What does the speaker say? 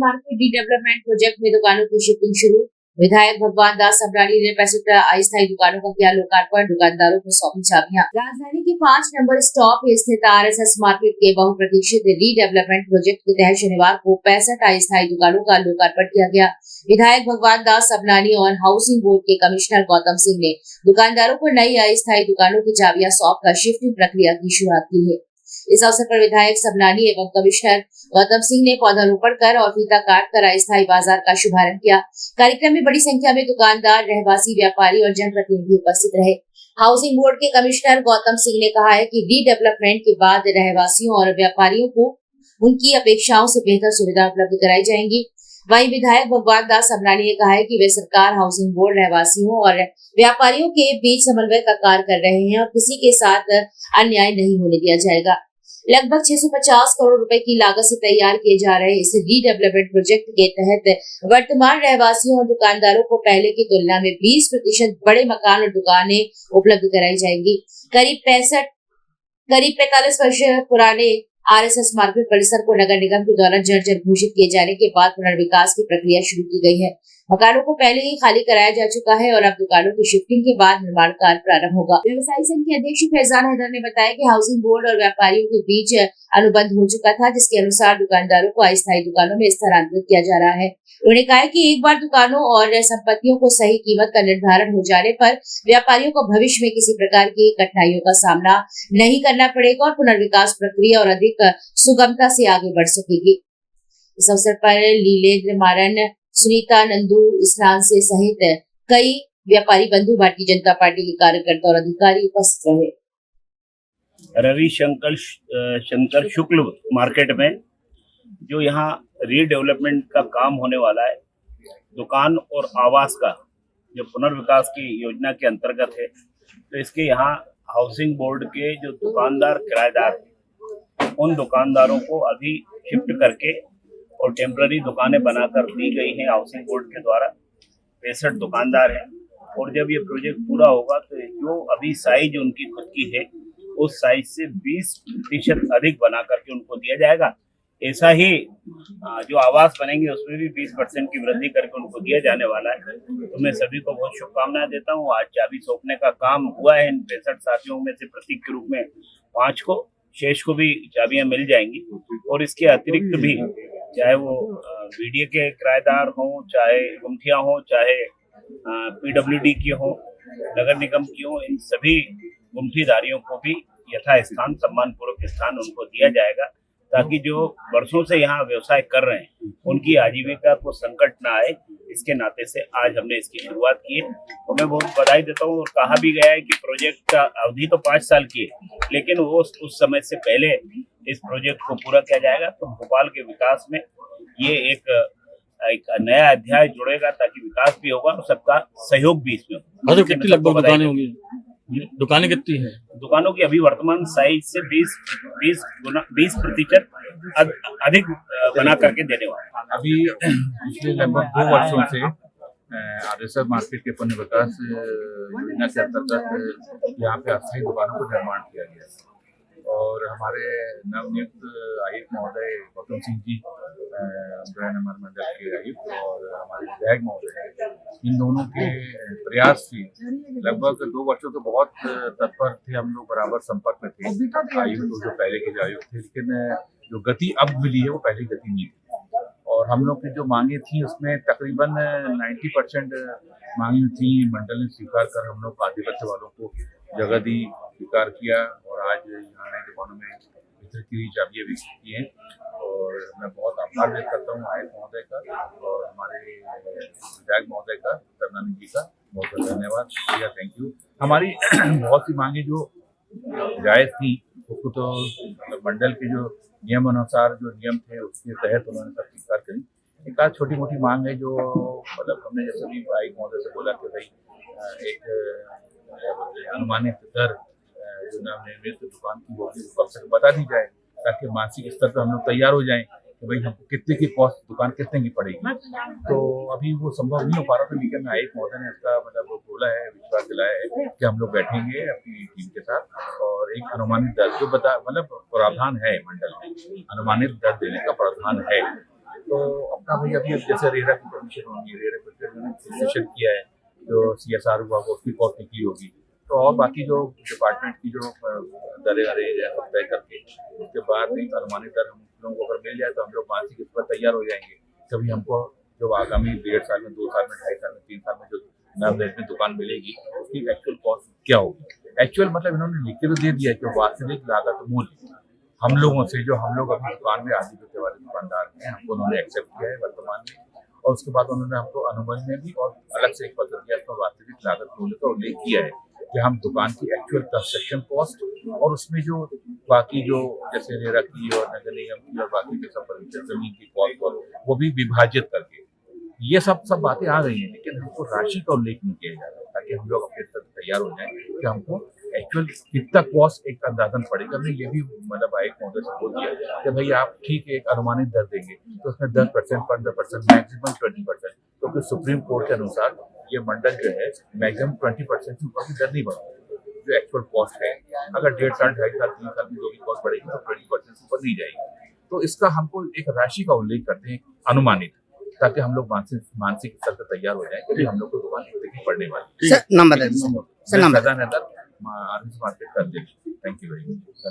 Market redevelopment project में दुकानों की शिफ्टिंग शुरू। विधायक भगवान दास सबरानी ने 65 अस्थायी दुकानों का किया लोकार्पण। दुकानदारों को सौंपी चाबियां। राजधानी के 5 नंबर स्टॉप स्थित RSS मार्केट के बहुप्रतीक्षित रीडेवलपमेंट प्रोजेक्ट के तहत शनिवार को 65 अस्थायी दुकानों का लोकार्पण किया गया। विधायक भगवान दास सबरानी और हाउसिंग बोर्ड के कमिश्नर गौतम सिंह ने दुकानदारों को नई अस्थायी दुकानों की चाबियां सौंपकर शिफ्टिंग प्रक्रिया की शुरुआत की है। इस अवसर पर विधायक सबरानी एवं कमिश्नर गौतम सिंह ने पौधारोपण कर और फीता काट कर अस्थायी बाजार का शुभारंभ किया। कार्यक्रम में बड़ी संख्या में दुकानदार, रहवासी, व्यापारी और जनप्रतिनिधि उपस्थित रहे। हाउसिंग बोर्ड के कमिश्नर गौतम सिंह ने कहा है कि रीडेवलपमेंट के बाद रहवासियों और व्यापारियों को उनकी अपेक्षाओं से बेहतर सुविधा उपलब्ध कराई जाएंगी। वहीं विधायक भगवान दास सबरानी ने कहा है कि वे सरकार, हाउसिंग बोर्ड, रहवासियों और व्यापारियों के बीच समन्वय का कार्य कर रहे हैं और किसी के साथ अन्याय नहीं होने दिया जाएगा। लगभग 650 करोड़ रुपए की लागत से तैयार किए जा रहे इस रीडेवलपमेंट प्रोजेक्ट के तहत वर्तमान रहवासियों और दुकानदारों को पहले की तुलना में 20% बड़े मकान और दुकानें उपलब्ध कराई जाएंगी। करीब 45 वर्ष पुराने RSS मार्केट परिसर को नगर निगम के द्वारा जर्जर घोषित किए जाने के बाद पुनर्विकास की प्रक्रिया शुरू की गई है। मकानों को पहले ही खाली कराया जा चुका है और अब दुकानों की शिफ्टिंग के बाद निर्माण कार्य प्रारंभ होगा। व्यवसायी संघ के अध्यक्ष फैजान हैदर ने बताया कि हाउसिंग बोर्ड और व्यापारियों के बीच अनुबंध हो चुका था, जिसके अनुसार दुकानदारों को अस्थायी दुकानों में स्थानांतरित किया जा रहा है। उन्होंने कहा कि एक बार दुकानों और संपत्तियों को सही कीमत का निर्धारण हो जाने पर व्यापारियों को भविष्य में किसी प्रकार की कठिनाइयों का सामना नहीं करना पड़ेगा और पुनर्विकास प्रक्रिया और अधिक सुगमता से आगे बढ़ सकेगी। इस अवसर पर लीलेंद्र मारन, सुनीता नंदू, इस्लान से सहित कई व्यापारी बंधु, भारतीय जनता पार्टी के कार्यकर्ता और अधिकारी उपस्थित रहे। रवि शंकर शुक्ल मार्केट में जो यहाँ रीडेवलपमेंट का काम होने वाला है, दुकान और आवास का जो पुनर्विकास की योजना के अंतर्गत है, तो इसके यहाँ हाउसिंग बोर्ड के जो दुकानदार, किराएदार, उन दुकानदारों को अभी शिफ्ट करके और टेम्पररी दुकानें बनाकर दी गई हैं हाउसिंग बोर्ड के द्वारा। 65 दुकानदार हैं और जब ये प्रोजेक्ट पूरा होगा तो जो अभी साइज उनकी खुद की है उस साइज से 20% अधिक बना करके उनको दिया जाएगा। ऐसा ही जो आवास बनेंगे उसमें भी 20% की वृद्धि करके उनको दिया जाने वाला है। तो मैं सभी को बहुत शुभकामनाएं देता हूँ। आज चाबी सौंपने का काम हुआ है। इन 65 साथियों में से प्रतीक के रूप में 5 को, शेष को भी चाबियां मिल जाएंगी। और इसके अतिरिक्त भी चाहे वो बीडीए के किराएदार हों, चाहे गुमटियां हों, चाहे PWD की हो, नगर निगम की हो, इन सभी गुमटीधारियों को भी यथास्थान सम्मानपूर्वक स्थान उनको दिया जाएगा, ताकि जो वर्षों से यहाँ व्यवसाय कर रहे हैं उनकी आजीविका को संकट ना आए। इसके नाते से आज हमने इसकी शुरुआत की है। तो मैं बहुत बधाई देता हूँ। और कहा भी गया है कि प्रोजेक्ट का अवधि तो 5 साल की है, लेकिन वो उस समय से पहले इस प्रोजेक्ट को पूरा किया जाएगा। तो भोपाल के विकास में ये एक नया अध्याय जुड़ेगा, ताकि विकास भी होगा और सबका सहयोग भी इसमें होगा। तो कितनी लगभग दुकानें होंगी? दुकानें कितनी हैं? दुकानों की अभी वर्तमान साइज से 20% अधिक बना करके देने वाले। अभी पिछले लगभग 2 वर्षों से RSS मार्केट के पुनर्विकास योजना के अंतर्गत यहाँ पे अस्थायी दुकानों का निर्माण किया गया और हमारे नवनियुक्त आयुक्त महोदय गौतम सिंह जी, नगर मंडल के आयुक्त, और हमारे विधायक महोदय, इन दोनों के प्रयास से लगभग 2 वर्षों से बहुत तत्पर थे। हम लोग बराबर संपर्क में थे आयुक्त, जो पहले के जो आयुक्त थे, लेकिन जो गति अब मिली है वो पहली गति नहीं थी। और हम लोग की जो मांगे थी उसमें तकरीबन 90% मांगे थी। मंडल ने स्वीकार कर हम लोग आधिपत्य वालों को जगह दी, स्वीकार किया और आज यहाँ नई दुकानों में वितरित की चाबियाँ भी की हैं। और मैं बहुत आभार व्यक्त करता हूँ आयुक्त महोदय का और हमारे विधायक महोदय का, तरनानी जी का बहुत बहुत धन्यवाद, शुक्रिया, थैंक यू। हमारी बहुत सी मांगे जो जायज़ थी उसको तो मंडल के जो नियम अनुसार जो नियम थे उसके तहत उन्होंने सब स्वीकार करी। एक आध छोटी मोटी मांग है जो मतलब हमने जैसे भी आयुक्त महोदय से बोला कि भाई एक अनुमानित दर जो नवनिर्मित दुकान की होगी वो कब तक बता दी जाए, ताकि मानसिक स्तर पर हम लोग तैयार हो जाएं कि भाई हमको कितने की कॉस्ट दुकान कितने की पड़ेगी। तो अभी वो संभव नहीं हो पा रहा था, लेकिन आयुक्त महोदय ने इसका मतलब बोला है, विश्वास दिलाया है कि हम लोग बैठेंगे अपनी टीम के साथ और एक अनुमानित दर जो मतलब प्रावधान है मंडल में, अनुमानित दर देने का प्रावधान है। तो अपना भाई अभी जैसे रेरा की परमिशन होगी, रेरा की सेशन किया है, जो CSR हुआ वो उसकी कॉस्ट निकली होगी, तो और बाकी जो डिपार्टमेंट की जो दरें अरेंज है सब तय करके उसके बाद एक अनुमानित दर हम लोगों को अगर मिल जाए तो हम लोग मानसिक इस पर तैयार हो जाएंगे। कभी हमको जो आगामी 1.5 साल में, 2 साल में, 2.5 साल में, 3 साल में जो नया रेट में दुकान मिलेगी उसकी एक्चुअल कॉस्ट क्या होगी। एक्चुअल मतलब इन्होंने लिख के तो दे दिया है कि वास्तविक लागत मूल्य हम लोगों से, जो हम लोग अपनी दुकान में आदि करने वाले दुकानदार हैं, हमको उन्होंने एक्सेप्ट किया है वर्तमान में, और उसके बाद उन्होंने हमको अनुबंध में भी और अलग से एक पत्र दिया तो वास्तविक लागत मूल्य का उल्लेख किया है कि हम दुकान की एक्चुअल कंस्ट्रक्शन कॉस्ट और उसमें जो बाकी जो जैसे रेरा की और नगर निगम की और बाकी जो सब फर्नीचर जमीन की कॉस्ट वो भी विभाजित करके ये सब बातें आ गई हैं, लेकिन हमको राशि का उल्लेख नहीं किया जा रहा ताकि हम लोग अपने तक तैयार हो जाएं कि हमको एक्चुअल कितना कॉस्ट एक अंदाजन पड़ेगा। हमने ये भी मतलब आयुक्त महोदय से बोल दिया कि भाई आप ठीक है एक अनुमानित दर देंगे तो उसमें 10%, 15%, मैक्सिमम 20%, क्योंकि सुप्रीम कोर्ट के अनुसार ये मंडल जो है मैक्सिमम 20% से ऊपर की दर नहीं बढ़ा, जो एक्चुअल कॉस्ट है अगर 1.5 साल, 2.5 साल, 3 साल की जो भी कॉस्ट बढ़ेगी तो 20% से ऊपर नहीं जाएगी। तो इसका हमको एक राशि का उल्लेख करते हैं अनुमानित, ताकि हम लोग मानसिक स्तर पर तैयार हो जाए कि हम लोग को दुकान कितनी पड़ने वाली है। सर नंबर है सर, नंबर आर्मी मार्केट का अध्यक्ष। Thank you very much.